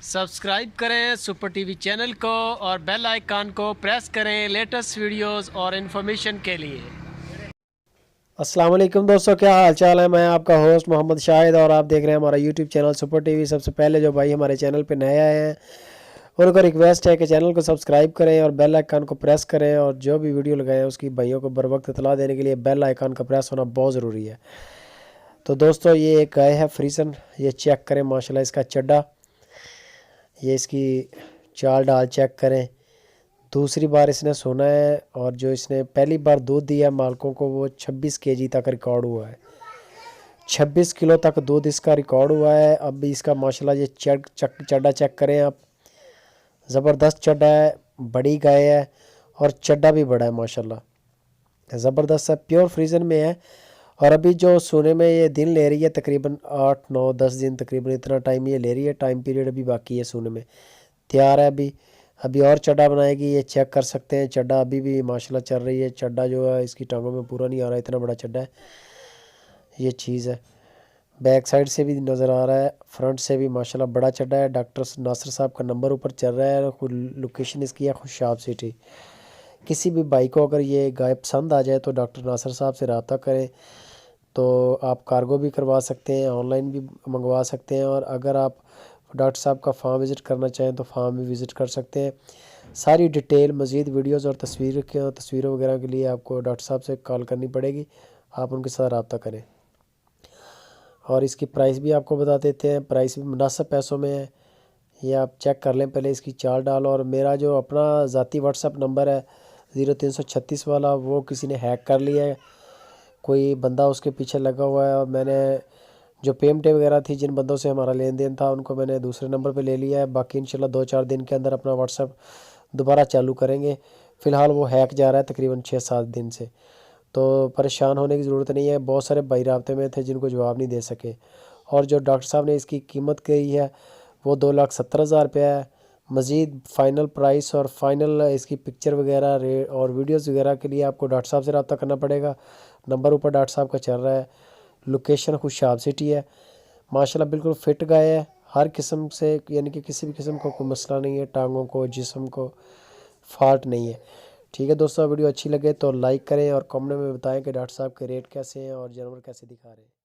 Subscribe کریں super T V channel کو اور بیل آئیکن کو پریس کریں لیٹسٹ ویڈیوز اور انفارمیشن کے لیے۔ السلام علیکم دوستو، کیا حال چال ہے؟ میں آپ کا ہوسٹ محمد شاہد اور آپ دیکھ رہے ہیں ہمارا YouTube channel super T V. سب سے پہلے جو بھائی ہمارے چینل پہ نئے آئے ہیں ان کو ریکویسٹ ہے کہ چینل کو سبسکرائب کریں اور بیل آئیکن کو پریس کریں، اور جو بھی ویڈیو لگائیں اس کی بھائیوں کو بر وقت اطلاع دینے کے لیے بیل آئیکن کا پریس ہونا بہت ضروری ہے۔ تو دوستو یہ ایک گائے ہے فریزن، یہ چیک کریں ماشاءاللہ اس کا چڈا، یہ اس کی چال ڈال چیک کریں۔ دوسری بار اس نے سونا ہے اور جو اس نے پہلی بار دودھ دیا مالکوں کو وہ 26 kg تک ریکارڈ ہوا ہے، 26 کلو تک دودھ اس کا ریکارڈ ہوا ہے۔ اب بھی اس کا ماشاءاللہ یہ چڈا چیک کریں آپ، زبردست چڈا ہے، بڑی گائے ہے اور چڈا بھی بڑا ہے ماشاءاللہ، زبردست ہے، پیور فریزن میں ہے۔ اور ابھی جو سونے میں یہ دن لے رہی ہے تقریباً 8 9 10 دن، تقریباً اتنا ٹائم یہ لے رہی ہے، ٹائم پیریڈ ابھی باقی ہے سونے میں، تیار ہے ابھی اور چڈا بنائے گی، یہ چیک کر سکتے ہیں۔ چڈا ابھی بھی ماشاءاللہ چل رہی ہے، چڈا جو ہے اس کی ٹانگوں میں پورا نہیں آ رہا، اتنا بڑا چڈا ہے، یہ چیز ہے۔ بیک سائڈ سے بھی نظر آ رہا ہے، فرنٹ سے بھی ماشاءاللہ بڑا چڈا ہے۔ ڈاکٹر ناصر صاحب کا نمبر اوپر چل رہا ہے، لوکیشن اس کی ہے خوشاب سٹی۔ کسی بھی بھائی کو اگر یہ گائے پسند آ جائے تو ڈاکٹر ناصر صاحب سے رابطہ کریں، تو آپ کارگو بھی کروا سکتے ہیں، آن لائن بھی منگوا سکتے ہیں، اور اگر آپ ڈاکٹر صاحب کا فارم وزٹ کرنا چاہیں تو فارم بھی وزٹ کر سکتے ہیں۔ ساری ڈیٹیل مزید ویڈیوز اور تصویروں وغیرہ کے لیے آپ کو ڈاکٹر صاحب سے کال کرنی پڑے گی، آپ ان کے ساتھ رابطہ کریں۔ اور اس کی پرائس بھی آپ کو بتا دیتے ہیں، پرائس بھی مناسب پیسوں میں ہے، یہ آپ چیک کر لیں پہلے اس کی چال ڈال۔ اور میرا جو اپنا ذاتی واٹس ایپ نمبر ہے 0336 والا، وہ کسی نے ہیک کر لیا ہے، کوئی بندہ اس کے پیچھے لگا ہوا ہے، اور میں نے جو پیمنٹیں وغیرہ تھی جن بندوں سے ہمارا لین دین تھا ان کو میں نے دوسرے نمبر پہ لے لیا ہے۔ باقی انشاءاللہ 2-4 دن کے اندر اپنا واٹس ایپ دوبارہ چالو کریں گے، فی الحال وہ ہیک جا رہا ہے تقریباً 6-7 دن سے، تو پریشان ہونے کی ضرورت نہیں ہے۔ بہت سارے بھائی رابطے میں تھے جن کو جواب نہیں دے سکے، اور جو ڈاکٹر صاحب نے اس کی قیمت کہی ہے وہ 2,70,000 روپیہ ہے۔ مزید فائنل پرائس اور فائنل اس کی پکچر وغیرہ اور ویڈیوز وغیرہ کے لیے آپ کو ڈاکٹر صاحب سے رابطہ کرنا پڑے گا، نمبر اوپر ڈاکٹر صاحب کا چل رہا ہے، لوکیشن خوشاب سٹی ہے۔ ماشاءاللہ بالکل فٹ گائے ہے، ہر قسم سے، یعنی کہ کسی بھی قسم کا کوئی مسئلہ نہیں ہے، ٹانگوں کو جسم کو فالٹ نہیں ہے۔ ٹھیک ہے دوستو، ویڈیو اچھی لگے تو لائک کریں اور کمنٹ میں بتائیں کہ ڈاکٹر صاحب کے ریٹ کیسے ہیں اور جانور کیسے دکھا رہے ہیں۔